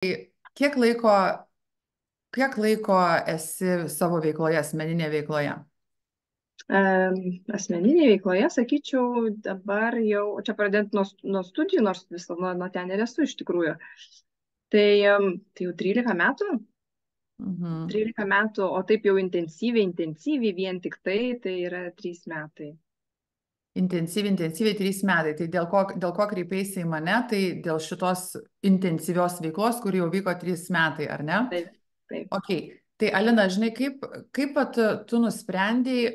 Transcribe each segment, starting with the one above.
Kiek laiko, kiek laiko esi savo veikloje, asmeninėje veikloje? Asmeninėje veikloje, sakyčiau, dabar jau, čia pradedant nuo studijų, nors visą nuo ten ir esu iš tikrųjų. Tai, tai jau 13 metų, Mhm. 13 metų, o taip jau intensyviai vien tik tai yra 3 metai. Intensyviai 3 metai. Tai dėl ko kreipeisi į mane, tai dėl šitos intensyvios veiklos, kuri jau vyko 3 metai, ar ne? Taip, taip. Ok, tai Alina, žinai, kaip pat tu nusprendėjai,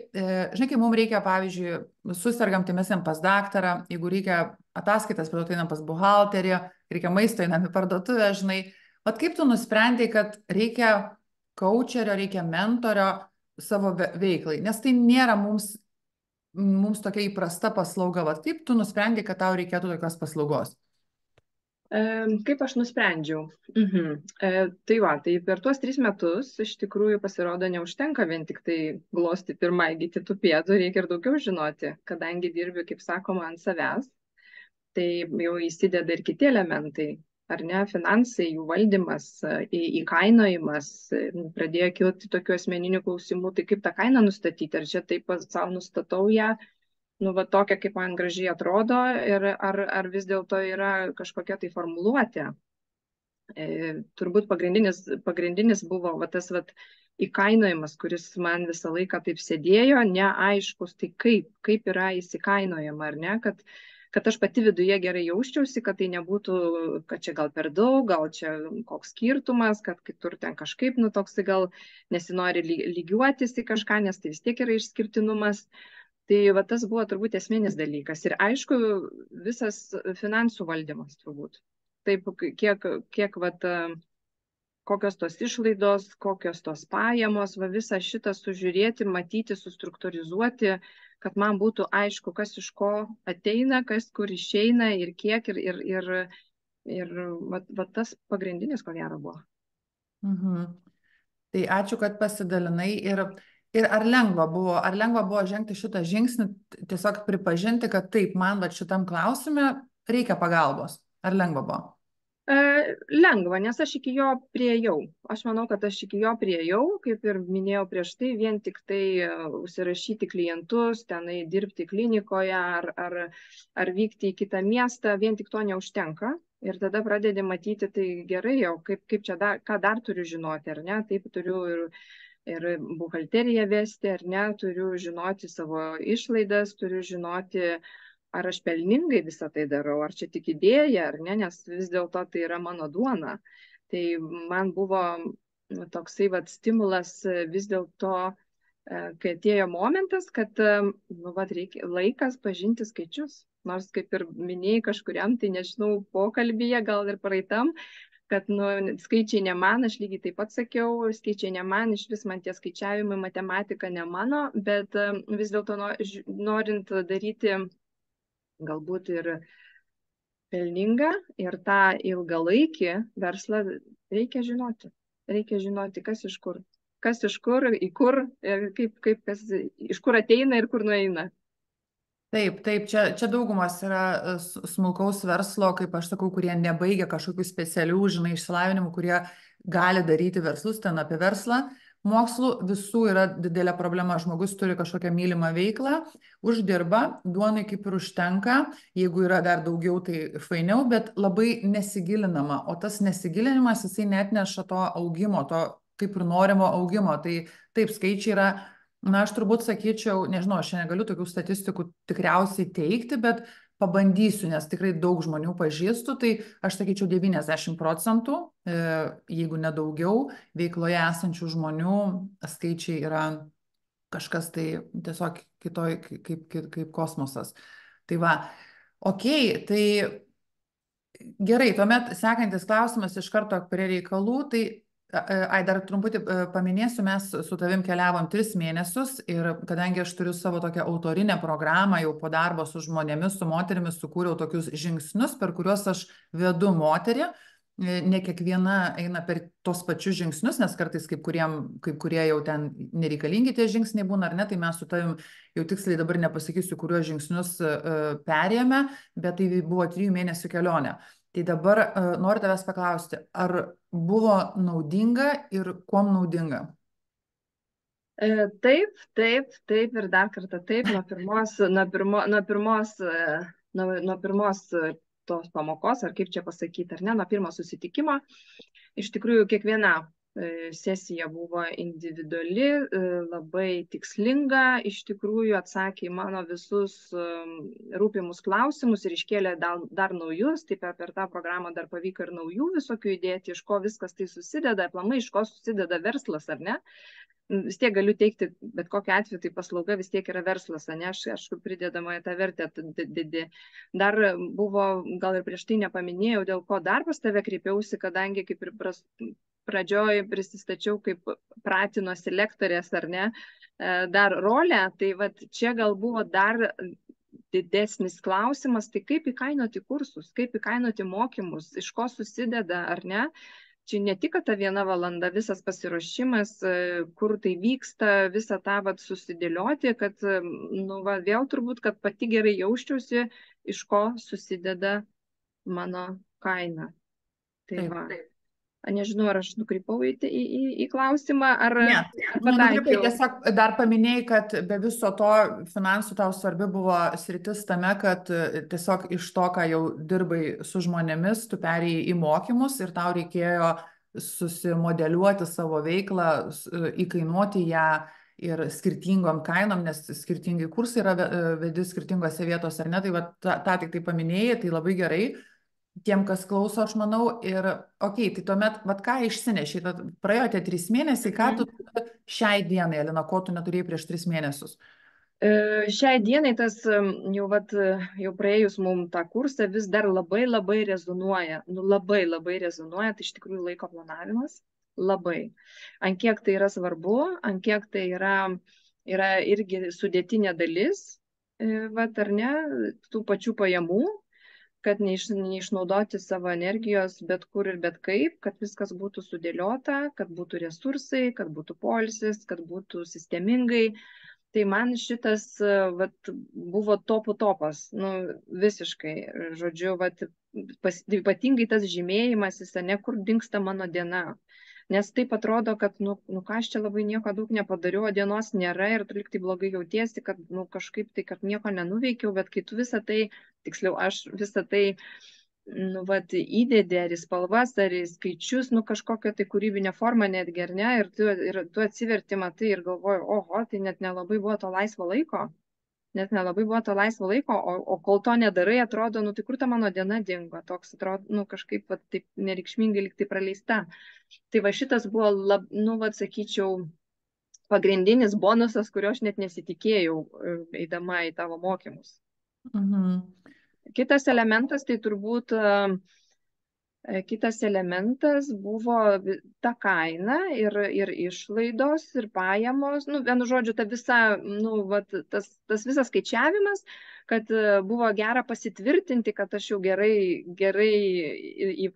žinai, kai mums reikia, pavyzdžiui, susirgam, tai mes einam pas daktarą, jeigu reikia ataskaitas, tada einam pas buhalterį, reikia maisto, einam į parduotuvę, žinai. Vat kaip tu nusprendėjai, kad reikia coacherio, reikia mentorio savo veiklai, nes tai nėra mums tokia įprasta paslauga. Vat kaip tu nusprendėjai, kad tau reikėtų tokios paslaugos? Kaip aš nusprendžiau? Tai va, tai per tuos 3 metus iš tikrųjų pasirodo neužtenka vien tik tai glosti pirmą įgyti tų pėdų, reikia ir daugiau žinoti, kadangi dirbi, kaip sakoma, ant savęs, tai jau įsideda ir kiti elementai, ar ne, finansai, jų valdymas, įkainojimas, pradėjo kilti tokių asmeninių klausimų, tai kaip tą kainą nustatyti, ar čia taip savo nustatau ją, nu, va tokia, kaip man gražiai atrodo, ir ar vis dėlto yra kažkokia tai formuluotė. Turbūt pagrindinis buvo va, tas va, įkainojimas, kuris man visą laiką taip sėdėjo, neaiškus, tai kaip yra įsikainojama, ar ne, kad aš pati viduje gerai jausčiausi, kad tai nebūtų, kad čia gal per daug, gal čia koks skirtumas, kad kitur ten kažkaip, nu toksai gal nesinori lygiuotis į kažką, nes tai vis tiek yra išskirtinumas. Tai va tas buvo turbūt esminis dalykas. Ir aišku, visas finansų valdymas turbūt. Taip, kiek vat, kokios tos išlaidos, kokios tos pajamos, va visą šitą sužiūrėti, matyti, sustruktūrizuoti, kad man būtų aišku, kas iš ko ateina, kas kur išeina ir kiek. Ir va tas pagrindinis, ko gero, buvo. Mhm. Tai ačiū, kad pasidalinai. Ir ar lengva buvo žengti šitą žingsnį, tiesiog pripažinti, kad taip, man va šitam klausime reikia pagalbos. Ar lengva buvo? Lengva, nes aš iki jo priejau. Aš manau, kad aš iki jo priejau, kaip ir minėjau prieš tai, vien tik tai užsirašyti klientus, tenai dirbti klinikoje ar vykti į kitą miestą, vien tik to neužtenka. Ir tada pradedi matyti, tai gerai jau, kaip čia ką dar turiu žinoti, ar ne? Taip turiu ir buhalteriją vesti, ar ne? Turiu žinoti savo išlaidas, turiu žinoti, ar aš pelningai visą tai darau, ar čia tik idėja, ar ne, nes vis dėlto tai yra mano duona. Tai man buvo toksai vat stimulas vis dėlto, kai atėjo momentas, kad nu, vat, reikia laikas pažinti skaičius. Nors kaip ir minėjai kažkuriam, tai nežinau, pokalbyje, gal ir praeitam, kad nu, skaičiai ne man, aš lygiai taip pat sakiau, skaičiai ne man, iš vis man tie skaičiavimai, matematika ne mano, bet vis dėlto norint daryti galbūt ir pelningą ir tą ilgalaikį verslą reikia žinoti. Reikia žinoti, kas iš kur, į kur, kas iš kur ateina ir kur nueina. Taip, čia daugumas yra smulkaus verslo, kaip aš sakau, kurie nebaigia kažkokių specialių, žinai, išsilavinimų, kurie gali daryti verslus, ten apie verslą. Mokslų visų yra didelė problema. Žmogus turi kažkokią mylimą veiklą, uždirba, duonai kaip ir užtenka, jeigu yra dar daugiau, tai fainiau, bet labai nesigilinama. O tas nesigilinimas, jisai neatneša to augimo, to kaip ir norimo augimo. Tai taip, skaičiai yra. Na, aš turbūt sakyčiau, nežinau, aš negaliu tokių statistikų tikriausiai teikti, bet pabandysiu, nes tikrai daug žmonių pažįstu, tai aš sakyčiau 90%, jeigu nedaugiau, veikloje esančių žmonių skaičiai yra kažkas tai tiesiog kitoj, kaip kosmosas. Tai va, okei, tai gerai, tuomet sekantis klausimas iš karto prie reikalų, tai dar trumputį paminėsiu, mes su tavim keliavom 3 mėnesius ir kadangi aš turiu savo tokią autorinę programą, jau po darbo su žmonėmis, su moterimis, sukūriau tokius žingsnius, per kuriuos aš vedu moterį. Ne kiekviena eina per tos pačius žingsnius, nes kartais kaip kurie jau ten nereikalingi tie žingsniai būna, ar ne, tai mes su tavim jau tiksliai dabar nepasakysiu, kuriuos žingsnius perėjome, bet tai buvo 3 mėnesių kelionė. Tai dabar noriu tavęs paklausti, ar buvo naudinga ir kuom naudinga? Taip, taip, taip ir dar kartą taip, nuo pirmos tos pamokos, ar kaip čia pasakyti, ar ne, nuo pirmo susitikimo. Iš tikrųjų, kiekviena sesija buvo individuali, labai tikslinga, iš tikrųjų atsakė į mano visus rūpimus klausimus ir iškėlė dar naujus, taip per tą programą dar pavyko ir naujų visokių įdėti, iš ko viskas tai susideda, aplamai iš ko susideda verslas, ar ne? Vis tiek galiu teikti, bet kokiu atveju tai paslauga vis tiek yra verslas, ne, aš pridedama į tą vertę didį. Dar buvo, gal ir prieš tai nepaminėjau, dėl ko dar pas tave kreipiausi, kadangi kaip ir pradžioj prisistačiau kaip pratinos lektorės, ar ne, dar rolę, tai vat čia gal buvo dar didesnis klausimas, tai kaip įkainoti kursus, kaip įkainoti mokymus, iš ko susideda, ar ne. Čia ne tik ta 1 valanda, visas pasiruošimas, kur tai vyksta, visą tą susidėlioti, kad, nu, vėl turbūt, kad pati gerai jausčiausi, iš ko susideda mano kaina. Tai Taip. va. Nežinau, ar aš nukrypau į klausimą, ar nenukrypai, tiesiog dar paminėjai, kad be viso to finansų tau svarbi buvo sritis tame, kad tiesiog iš to, ką jau dirbai su žmonėmis, tu perėjai į mokymus ir tau reikėjo susimodeliuoti savo veiklą, įkainuoti ją ir skirtingom kainom, nes skirtingai kursai yra vedi skirtingose vietose, ar ne, tai va, tą tik tai paminėjai, tai labai gerai. Tiem, kas klauso, aš manau, ir okei, tai tuomet, vat ką išsinešiai, praėjo tie 3 mėnesiai, ką tu šiai dienai, Alina, ko tu neturėjai prieš 3 mėnesius? Šiai dienai tas jau praėjus mums tą kursą vis dar labai rezonuoja, nu labai rezonuoja, tai iš tikrųjų laiko planavimas, labai. Ant kiek tai yra svarbu, ant kiek tai yra irgi sudėtinė dalis, vat ar ne, tų pačių pajamų, kad neišnaudoti savo energijos bet kur ir bet kaip, kad viskas būtų sudėliota, kad būtų resursai, kad būtų poilsis, kad būtų sistemingai. Tai man šitas buvo topas, nu, visiškai, žodžiu, ypatingai tas žymėjimas, ne, kur dingsta mano diena. Nes taip atrodo, kad, nu ką aš čia labai nieko daug nepadariau, o dienos nėra ir tu liktai blogai jautiesi, kad, nu, kažkaip tai, kad nieko nenuveikiau, bet kai tu visą tai, tiksliau, aš visą tai, nu, įdedi ar į spalvas, ar į skaičius, nu, kažkokią tai kūrybinę formą netgi, ar ne, ir tu atsiverti, matai ir galvoji, oho, tai net nelabai buvo to laisvo laiko. O kol to nedarai, atrodo, nu, tai kur ta mano diena dingo, toks atrodo, nu, kažkaip taip nereikšmingai liktai praleista. Tai va šitas buvo, sakyčiau, pagrindinis bonusas, kurio aš net nesitikėjau, eidama į tavo mokymus. Kitas elementas, tai turbūt kitas elementas buvo ta kaina ir išlaidos, ir pajamos, nu, vienu žodžiu, ta visa, nu, tas visas skaičiavimas, kad buvo gera pasitvirtinti, kad aš jau gerai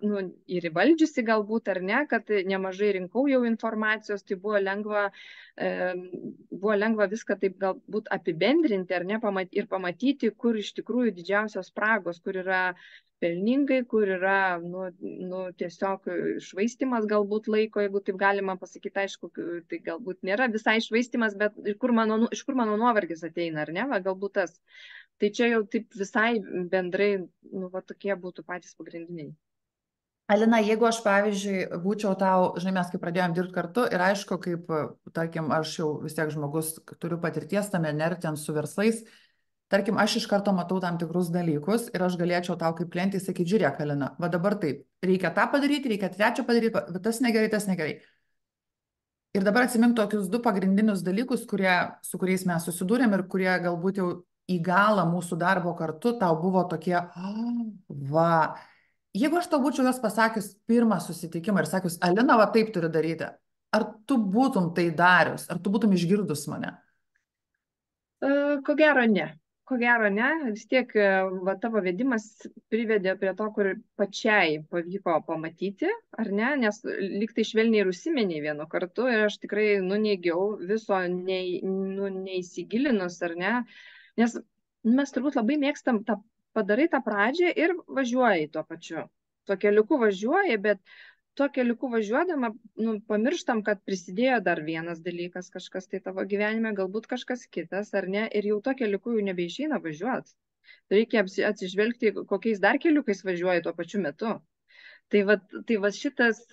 nu, ir įvaldžiusi galbūt, ar ne, kad nemažai rinkau jau informacijos, tai buvo lengva viską taip galbūt apibendrinti, ar ne, ir pamatyti, kur iš tikrųjų didžiausios spragos, kur yra pelningai, kur yra, nu, tiesiog švaistimas galbūt laiko, jeigu taip galima pasakyti, aišku, tai galbūt nėra visai švaistimas, bet iš kur mano nuovargis ateina, ar ne, galbūt tas. Tai čia jau taip visai bendrai, nu, tokie būtų patys pagrindiniai. Alina, jeigu aš, pavyzdžiui, būčiau tau, žinai, mes kai pradėjom dirbti kartu ir aišku, kaip, tarkim, aš jau vis tiek žmogus turiu patirties tame, nerti su verslais, tarkim, aš iš karto matau tam tikrus dalykus ir aš galėčiau tau kaip klientai sakyti, žiūrėk, Alina, va dabar taip, reikia tą padaryti, reikia trečią padaryti, bet tas negerai, tas negerai. Ir dabar atsimink tokius 2 pagrindinius dalykus, su kuriais mes susidūrėm ir kurie galbūt jau į galą mūsų darbo kartu tau buvo tokie, va, jeigu aš tau būčiau jos pasakius pirmą susitikimą ir sakius, Alina, va taip turi daryti, ar tu būtum tai darius, ar tu būtum išgirdus mane? Ko gero ne. Vis tiek tavo vedimas privedė prie to, kur pačiai pavyko pamatyti, ar ne, nes lyg tai švelniai ir užsimeniai vienu kartu ir aš tikrai nuneigiau viso neįsigilinus, ar ne, nes mes turbūt labai mėgstam padarai tą pradžią ir važiuoji tuo pačiu. tuo keliuku važiuoji, bet tuo keliuku važiuodama, nu, pamirštam, kad prisidėjo dar vienas dalykas, kažkas tai tavo gyvenime, galbūt kažkas kitas, ar ne, ir jau tuo keliuku jau nebeišeina važiuoti. Reikia atsižvelgti, kokiais dar keliukais važiuoji tuo pačiu metu. Tai va šitas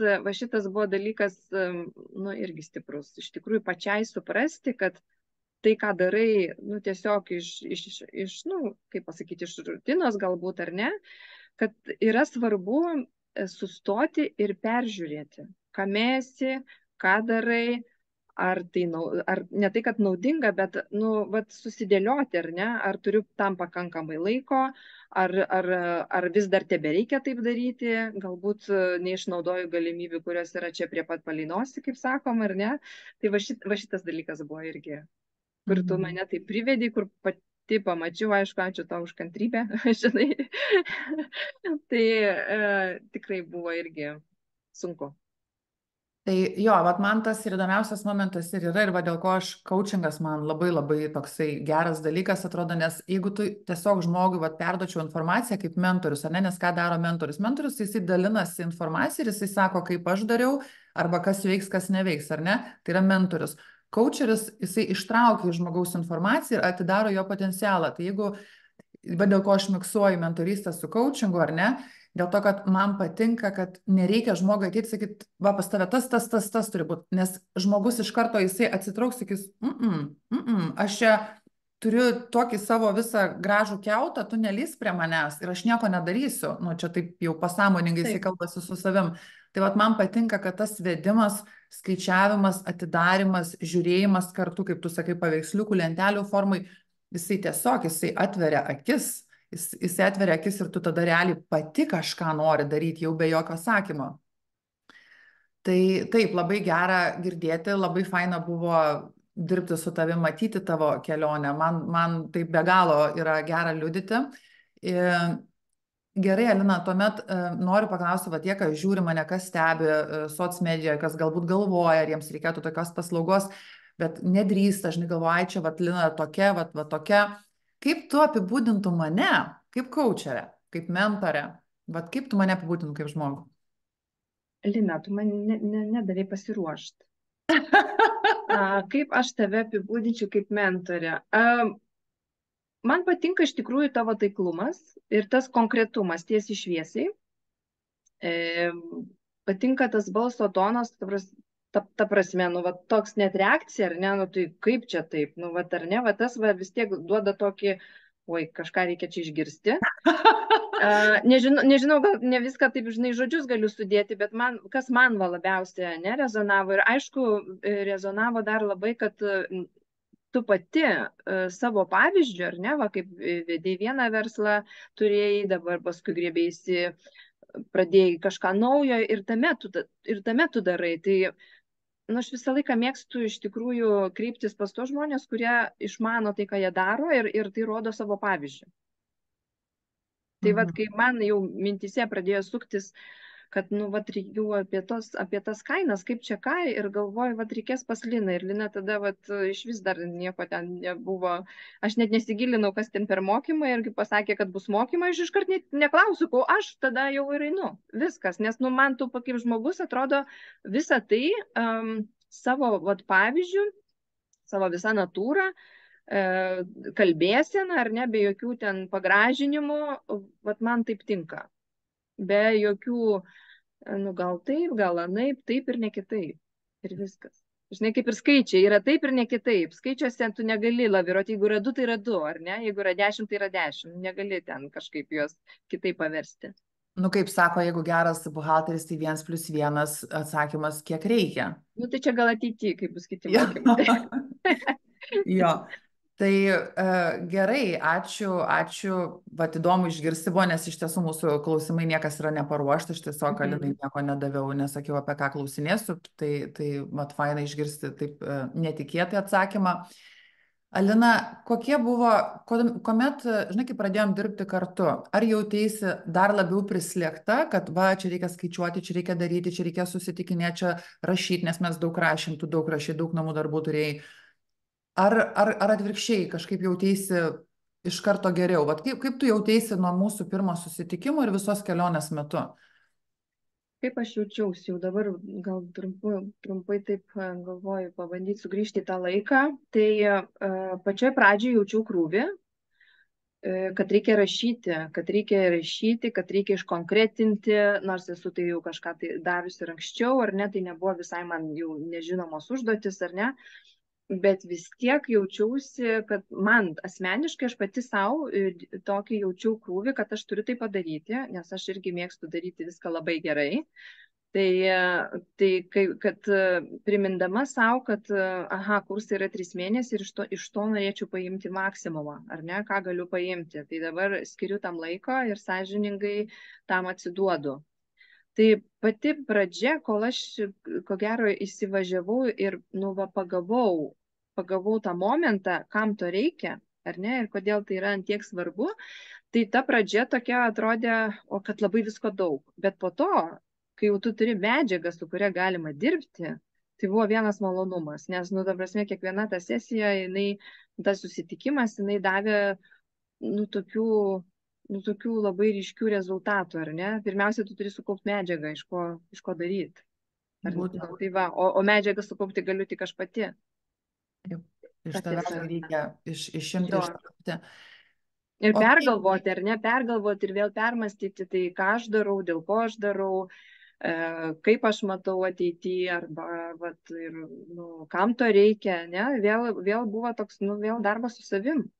buvo dalykas, nu, irgi stiprus. Iš tikrųjų, pačiai suprasti, kad tai, ką darai, nu, tiesiog nu, kaip pasakyti, iš rutinos galbūt, ar ne, kad yra svarbu sustoti ir peržiūrėti, kam esi, ką darai, ar ne tai, kad naudinga, bet, nu, vat, susidėlioti, ar ne, ar turiu tam pakankamai laiko, ar vis dar tebereikia taip daryti, galbūt neišnaudoju galimybių, kurios yra čia prie pat palinosi, kaip sakom, ar ne. Tai va šitas dalykas buvo irgi, kur tu mane tai privedai, kur pati pamačiau, aišku, ačiū tau už kantrybę, žinai. Tai tikrai buvo irgi sunku. Tai jo, vat man tas ir įdomiausias momentas ir yra, ir va dėl ko aš coachingas man labai labai toksai geras dalykas atrodo, nes jeigu tu tiesiog žmogui vat perduočiau informaciją kaip mentorius, ar ne, nes ką daro mentorius? Mentorius jisai dalinasi informaciją ir jisai sako, kaip aš dariau, arba kas veiks, kas neveiks, ar ne? Tai yra mentorius. Coacheris, jisai ištraukia iš žmogaus informaciją ir atidaro jo potencialą. Tai jeigu, va dėl ko aš miksuoju mentorystę su coachingu, ar ne? Dėl to, kad man patinka, kad nereikia žmogui ateiti ir sakyti, va, pas tave tas turi būti. Nes žmogus iš karto jisai atsitrauks, sakys, aš čia turiu tokį savo visą gražų kiautą, tu nelys prie manęs ir aš nieko nedarysiu. Nu, čia taip jau pasąmoningai jisai kalbasi su savim. Tai vat man patinka, kad tas vedimas, skaičiavimas, atidarimas, žiūrėjimas kartu, kaip tu sakai, paveiksliukų, lentelių formai, jisai atveria akis. Jis atveria akis ir tu tada realiai pati kažką nori daryti jau be jokio sakymo. Tai taip, labai gera girdėti, labai faina buvo dirbti su tavimi, matyti tavo kelionę. Man tai be galo yra gera liudyti. Gerai, Alina, tuomet noriu paklausti, va tie, kas žiūri mane, kas stebi socmedijoje, kas galbūt galvoja, ar jiems reikėtų tokios paslaugos, bet nedrįsta, žinai, galvoja, ai čia, va, Lina tokia, va tokia. Kaip tu apibūdintum mane kaip coacherę, kaip mentorę? Vat kaip tu mane apibūdintum kaip žmogų? Lina, tu man nedavai pasiruošti. Kaip aš tave apibūdinčiau kaip mentorę? Man patinka iš tikrųjų tavo taiklumas ir tas konkretumas tiesiai šviesiai. Patinka tas balso tonas, ta prasme, nu, va, toks net reakcija, ar ne, nu, tai kaip čia taip, nu, va, ar ne, va, tas va, vis tiek duoda tokį, oi, kažką reikia čia išgirsti. Nežinau, gal ne viską taip, žinai, žodžius galiu sudėti, bet kas man va labiausiai nerezonavo ir aišku, rezonavo dar labai, kad tu pati savo pavyzdžių, ar ne, va, kaip vedėjai vieną verslą turėjai, dabar paskui grėbėsi, pradėjai kažką naujo ir tame tu darai. Tai nu, aš visą laiką mėgstu iš tikrųjų kreiptis pas tos žmonės, kurie išmano tai, ką jie daro ir tai rodo savo pavyzdžių. Tai vat, kai man jau mintise pradėjo suktis, kad, nu, vat, jau apie tas kainas, kaip čia ką, ir galvoju, vat, reikės pas Liną. Ir Lina tada, vat, iš vis dar nieko ten nebuvo. Aš net nesigilinau, kas ten per mokymą, ir kai pasakė, kad bus mokymai, aš iškart neklausiu, ko aš tada jau ir einu. Viskas, nes, nu, man tu kaip žmogus atrodo visą tai savo, vat, pavyzdžių, savo visą natūrą, kalbėseną, ar ne, be jokių ten pagražinimų, vat, man taip tinka. Be jokių, nu, gal taip, gal anaip, taip ir ne kitaip. Ir viskas. Žinai, kaip ir skaičiai, yra taip ir ne kitaip. Skaičiuose tu negali laviruoti, jeigu yra 2, tai yra 2, ar ne? Jeigu yra 10, tai yra 10. Negali ten kažkaip juos kitaip paversti. Nu, kaip sako, jeigu geras buhalteris, tai 1+1 atsakymas, kiek reikia. Nu, tai čia gal ateityje, kai bus kiti mokymai. Jo. Tai gerai, ačiū, vat įdomu išgirsti buvo, nes iš tiesų mūsų klausimai niekas yra neparuošta, aš tiesiog Alinai nieko nedaviau, nesakiau, apie ką klausinėsiu, tai vat faina išgirsti taip netikėtai atsakymą. Alina, kokie buvo, kuomet, žinai, kai pradėjom dirbti kartu, ar jauteisi dar labiau prislėgta, kad va, čia reikia skaičiuoti, čia reikia daryti, čia reikia susitikinėti, čia rašyti, nes mes daug rašym, tu daug rašai, daug namų darbų turėjai. Ar atvirkščiai kažkaip jauteisi iš karto geriau? Vat kaip tu jauteisi nuo mūsų pirmo susitikimo ir visos kelionės metu? Kaip aš jaučiausi, jau dabar gal trumpai taip galvoju, pabandyti sugrįžti į tą laiką. Tai pačioj pradžioj jaučiau krūvį, kad reikia iškonkretinti, nors esu tai jau kažką tai darius ir anksčiau, ar ne, tai nebuvo visai man jau nežinomos užduotis, ar ne, bet vis tiek jaučiausi, kad man asmeniškai aš pati savo tokį jaučiau krūvį, kad aš turiu tai padaryti, nes aš irgi mėgstu daryti viską labai gerai. Kad primindama savo, kad, aha, kursai yra 3 mėnesiai ir iš to norėčiau paimti maksimumą, ar ne, ką galiu paimti. Tai dabar skiriu tam laiko ir sąžiningai tam atsiduodu. Tai pati pradžia, kol aš, ko gero, įsivažiavau ir, pagavau tą momentą, kam to reikia, ar ne, ir kodėl tai yra antiek svarbu, tai ta pradžia tokia atrodė, o kad labai visko daug. Bet po to, kai jau tu turi medžiagą, su kuria galima dirbti, tai buvo vienas malonumas, nes, ta prasme, kiekviena ta sesija, tas susitikimas, jinai davė, tokių labai ryškių rezultatų, ar ne? Pirmiausia, tu turi sukaupti medžiagą, iš ko daryti. Būtent. Tai va, o medžiagą sukaupti galiu tik aš pati. Iš Ta tavęs tiesa. reikia išimti, Jo. ištraukti. Ir O kaip pergalvoti, ar ne, pergalvoti ir vėl permastyti, tai ką aš darau, dėl ko aš darau, kaip aš matau ateityje, arba ir, kam to reikia, ne, vėl buvo toks, vėl darbas su savim.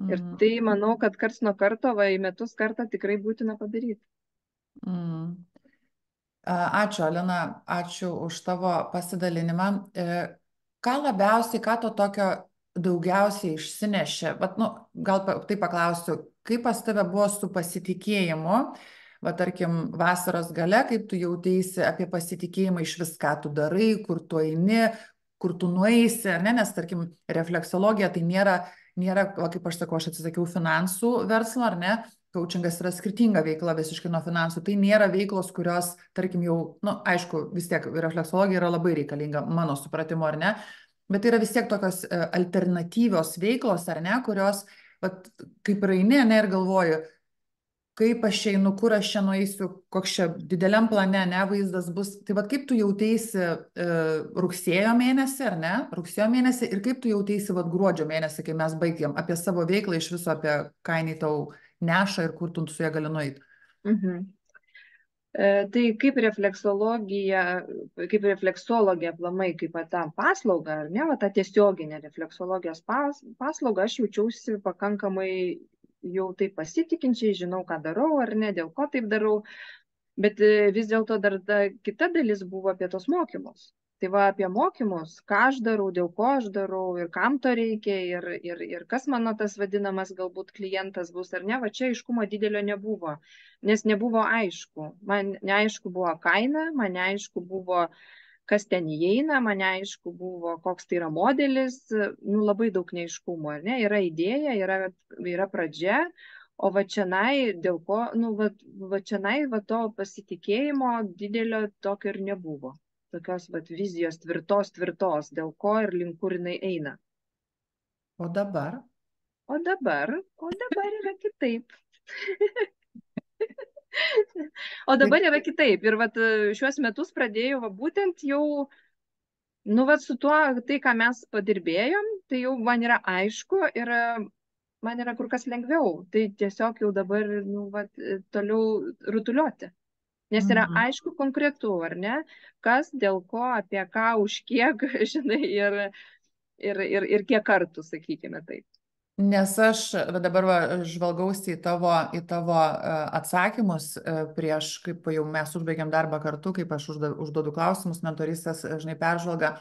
Ir Mm, tai manau, kad karts nuo karto, į metus kartą tikrai būtina padaryti. mm. Ačiū, Alina, ačiū už tavo pasidalinimą. Ką labiausiai, ką to tokio daugiausiai išsinešė? Vat, gal taip paklausiu, kaip pas tave buvo su pasitikėjimu? Va, tarkim, vasaros gale, kaip tu jauteisi apie pasitikėjimą iš viską tu darai, kur tu eini, kur tu nueisi, ar ne? Nes, tarkim, refleksologija tai nėra, va, kaip aš sakau, aš atsisakiau finansų verslo, ar ne? Coachingas yra skirtinga veikla visiškai nuo finansų. Tai nėra veiklos, kurios, tarkim, jau, aišku, vis tiek refleksologija yra labai reikalinga mano supratimu, ar ne? Bet tai yra vis tiek tokios alternatyvios veiklos, ar ne, kurios, vat, kaip ir eini, ne, ir galvoju, kaip aš čia einu, kur aš čia nueisiu, koks čia dideliam plane, ne, vaizdas bus. Tai vad kaip tu jauteisi rugsėjo mėnesį, ar ne, rugsėjo mėnesį ir kaip tu jauteisi vad gruodžio mėnesį, kai mes baigėm apie savo veiklą iš viso, apie ką jinai tau neša ir kur tu su ja gali nueiti. Mhm. Tai kaip refleksologija aplamai, kaip tą paslaugą, ar ne, tą tiesioginę refleksologijos paslaugą, aš jaučiausi pakankamai jau taip pasitikinčiai, žinau, ką darau, ar ne, dėl ko taip darau, bet vis dėlto dar ta kita dalis buvo apie tos mokymus. Tai va apie mokymus, ką aš darau, dėl ko aš darau ir kam to reikia ir kas mano tas vadinamas galbūt klientas bus ar ne, va čia aiškumo didelio nebuvo, nes nebuvo aišku. Man neaišku buvo kaina, man neaišku buvo, kas ten įeina, man neaišku buvo, koks tai yra modelis, labai daug neaiškumo, ar ne, yra idėja, yra pradžia, o va čianai, dėl ko, va čianai, va to pasitikėjimo didelio tokio ir nebuvo. Tokios vizijos tvirtos, dėl ko ir link kur jinai eina. O dabar? O dabar yra kitaip. O dabar yra kitaip. Ir šiuos metus pradėjau būtent jau, su tuo, tai ką mes padirbėjom, tai jau man yra aišku ir man yra kur kas lengviau. Tai tiesiog jau dabar, toliau rutuliuoti. Nes yra aišku konkretu, ar ne, kas, dėl ko, apie ką, už kiek, žinai, ir kiek kartų, sakykime taip. Nes aš dabar žvalgausi į tavo atsakymus prieš, kaip jau mes užbaigiam darbą kartu, kaip aš užduodu klausimus, mentoristės, žinai, peržvalga.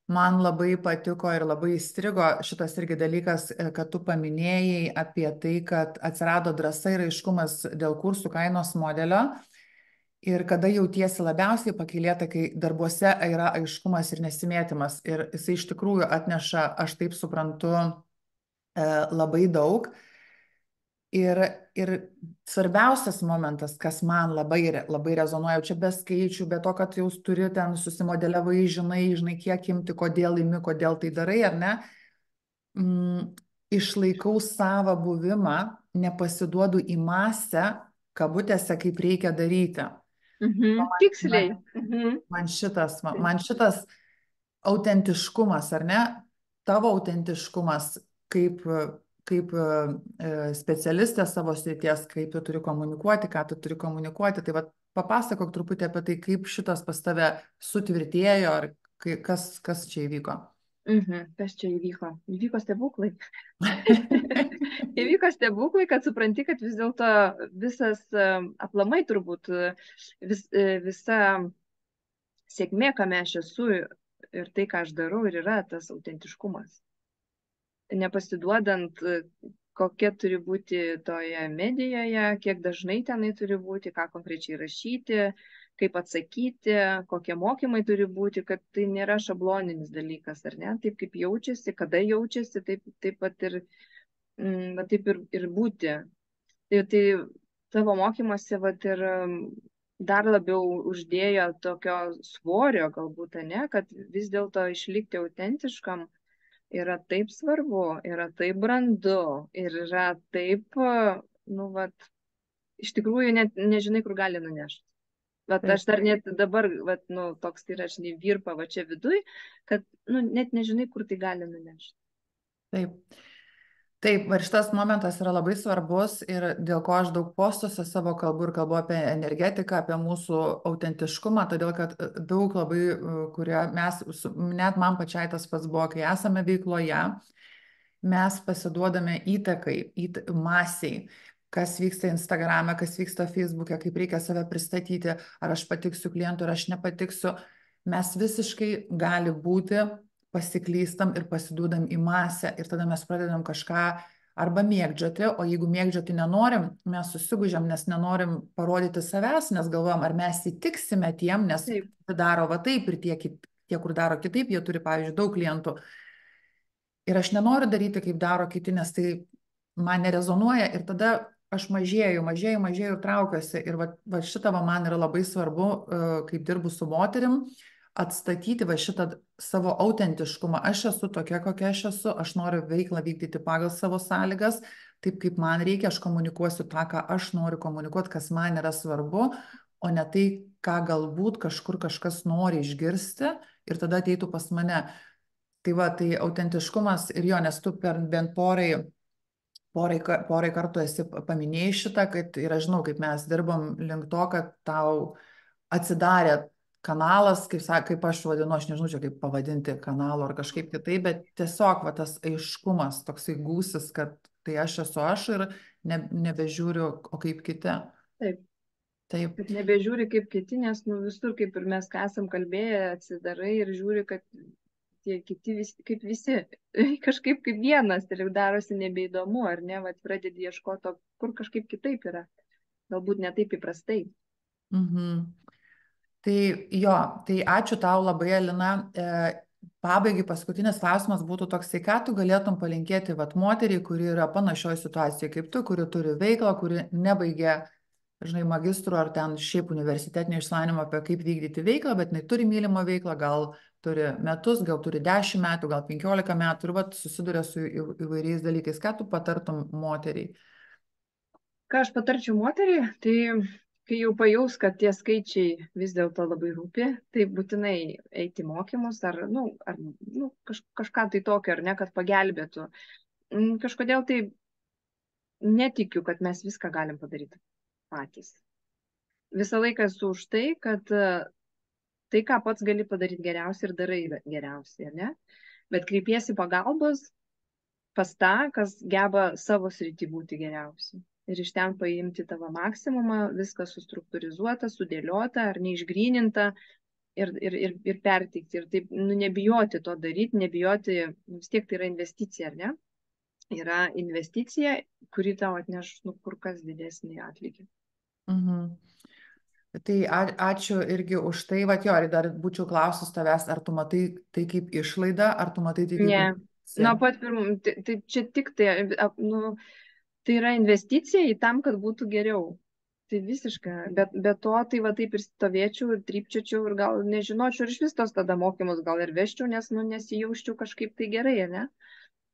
Man labai patiko ir labai įstrigo šitas irgi dalykas, kad tu paminėjai apie tai, kad atsirado drąsa ir aiškumas dėl kursų kainos modelio. Ir kada jautiesi labiausiai pakylėta, kai darbuose yra aiškumas ir nesimėtymas. Ir jisai iš tikrųjų atneša, aš taip suprantu, labai daug. Ir svarbiausias momentas, kas man labai rezonuoja, čia be skaičių, be to, kad jau turi ten susimodeliavai, žinai, kiek imti, kodėl imi, kodėl tai darai, ar ne, išlaikau savo buvimą, nepasiduodu į masę, kabutėse, kaip reikia daryti. Tiksliai. Man, man šitas autentiškumas, ar ne? Tavo autentiškumas kaip, specialistė savo srities, kaip tu turi komunikuoti, ką tu turi komunikuoti. Tai vat, papasakok truputį apie tai, kaip šitas pas tave sutvirtėjo, ar kas čia įvyko. Kas čia įvyko? Įvyko stebuklai. Įvyko stebuklai, kad supranti, kad vis dėlto visas aplamai turbūt visa sėkmė, kame aš esu ir tai, ką aš darau, ir yra tas autentiškumas. Nepasiduodant, kokia turi būti toje medijoje, kiek dažnai tenai turi būti, ką konkrečiai rašyti, kaip atsakyti, kokie mokymai turi būti, kad tai nėra šabloninis dalykas, ar ne? Taip kaip jaučiasi, kada jaučiasi, taip pat ir būti. Tai tavo mokymuose vat ir dar labiau uždėjo tokio svorio galbūt, ne, kad vis dėlto išlikti autentiškam yra taip svarbu, yra taip brandu ir yra taip, nu, vat, iš tikrųjų net nežinai, kur gali nunešti. Vat aš dar net dabar, vat, nu, toks yra, žinai, virpa va čia viduj, kad, nu, net nežinai, kur tai gali nunešti. Taip. Taip, ir šitas momentas yra labai svarbus ir dėl ko aš daug postuose savo kalbu ir kalbu apie energetiką, apie mūsų autentiškumą, todėl kad daug labai, kurie mes, net man pačiai tas pats buvo, kai esame veikloje, mes pasiduodame įtakai, masiai, kas vyksta Instagrame, kas vyksta Facebook'e, kaip reikia save pristatyti, ar aš patiksiu klientui, ar aš nepatiksiu. Mes visiškai gali būti pasiklystam ir pasiduodam į masę ir tada mes pradedam kažką arba mėgdžioti, o jeigu mėgdžioti nenorim, mes susigužėm, nes nenorim parodyti savęs, nes galvojam, ar mes įtiksime tiem, nes daro va taip ir tie, kur daro kitaip, jie turi, pavyzdžiui, daug klientų. Ir aš nenoriu daryti, kaip daro kiti, nes tai man nerezonuoja ir tada aš mažėju ir traukiuosi. Ir va šitą man yra labai svarbu, kaip dirbu su moterim, atstatyti va šitą savo autentiškumą. Aš esu tokia, kokia aš esu, aš noriu veiklą vykdyti pagal savo sąlygas, taip kaip man reikia, aš komunikuosiu tą, ką aš noriu komunikuoti, kas man yra svarbu, o ne tai, ką galbūt kažkur kažkas nori išgirsti ir tada ateitų pas mane. Tai va, tai autentiškumas ir jo, nes tu bent porai kartų esi paminėjai šitą, kad ir aš žinau, kaip mes dirbam link to, kad tau atsidarė kanalas, kaip aš vadinu, aš nežinau čia kaip pavadinti kanalu ar kažkaip kitaip, bet tiesiog va, tas aiškumas, toksai gūsis, kad tai aš esu aš ir nebežiūriu, o kaip kiti. Taip. Taip. Kad nebežiūri kaip kiti, nes nu, visur, kaip ir mes, ką esam kalbėję, atsidarai ir žiūri, kad tie kiti kaip visi, kažkaip kaip vienas ir darosi nebeįdomu, ar ne, vat pradedi ieškoti, kur kažkaip kitaip yra, galbūt ne taip įprastai. Tai jo, tai ačiū tau labai, Alina. Pabaigai paskutinis klausimas būtų toksai, ką tu galėtum palinkėti vat moteriai, kuri yra panašioje situacijoje kaip tu, kuri turi veiklą, kuri nebaigė, žinai, magistrų ar ten šiaip universitetinio išsilavinimo apie kaip vykdyti veiklą, bet jinai turi mylimą veiklą, gal turi metus, gal turi 10 metų, gal 15 metų ir vat susiduria su įvairiais dalykais. Ką tu patartum moteriai? Ką aš patarčiau moteriai, tai kai jau pajaus, kad tie skaičiai vis dėlto labai rūpi, tai būtinai eiti mokymus ar kažką tai tokio, ar ne, kad pagelbėtų. Kažkodėl tai netikiu, kad mes viską galim padaryti patys. Visą laiką esu už tai, kad tai, ką pats gali padaryti geriausiai ir darai geriausiai, ar ne? Bet kreipiesi pagalbos pas tą, kas geba savo srity būti geriausiai. Ir iš ten paimti tavo maksimumą, viskas sustruktūrizuota, sudėliota ar neišgryninta ir perteikti. Ir taip, nebijoti to daryti, nebijoti, vis tiek tai yra investicija, ar ne? Yra investicija, kuri tau atneš kur kas didesnį atlygį. Tai ačiū irgi už tai, va jo, ir dar būčiau klausus tavęs, ar tu matai tai kaip išlaida, ar tu matai tai kaip... Ne, nuo pat pirmų, tai čia tik tai, tai yra investicija į tam, kad būtų geriau. Tai visiškai, be to, tai va taip ir stovėčiau ir trypčiočiau ir gal nežinočiau ir iš vis tos tada mokymus gal ir veščiau, nes nesijausčiau kažkaip tai gerai, ne?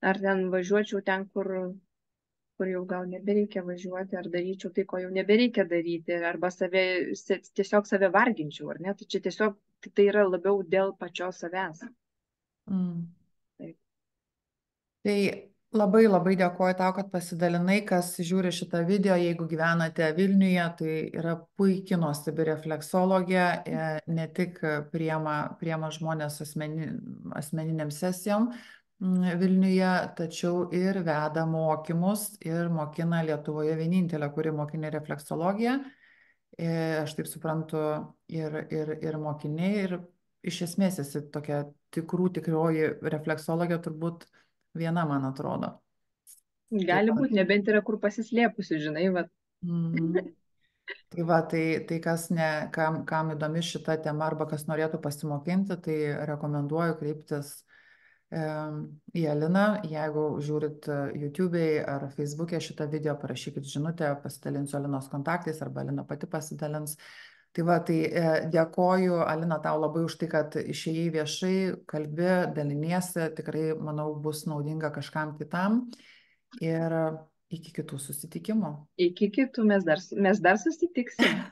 Ar ten važiuočiau ten, kur kur jau gal nebereikia važiuoti, ar daryčiau tai, ko jau nebereikia daryti, arba tiesiog save varginčiau, ar ne? Tai čia tiesiog tai yra labiau dėl pačios savęs. Mm. Taip. Tai labai labai dėkoju tau, kad pasidalinai, kas žiūri šitą video, jeigu gyvenate Vilniuje, tai yra puikiai nuostabi refleksologė, ne tik priema žmonės asmeniniam sesijom Vilniuje, tačiau ir veda mokymus ir mokina Lietuvoje vienintelę, kuri mokinė refleksologiją. Aš taip suprantu, ir mokiniai, ir iš esmės esi tokia tikroji refleksologė, turbūt viena, man atrodo. Tai Gali va, būti, nebent yra kur pasislėpusi, žinai, va. mhm. Tai va, tai kas kam įdomi šita tema arba kas norėtų pasimokinti, tai rekomenduoju kreiptis į Aliną. Jeigu žiūrit YouTube'ai ar Facebook'e šitą video, parašykit žinutę, pasidalinsiu Alinos kontaktais arba Alina pati pasidalins. Tai va, tai dėkoju, Alina, tau labai už tai, kad išėjai viešai, kalbi, daliniesi, tikrai, manau, bus naudinga kažkam kitam. Ir iki kitų susitikimų. Iki kitų mes dar susitiksim.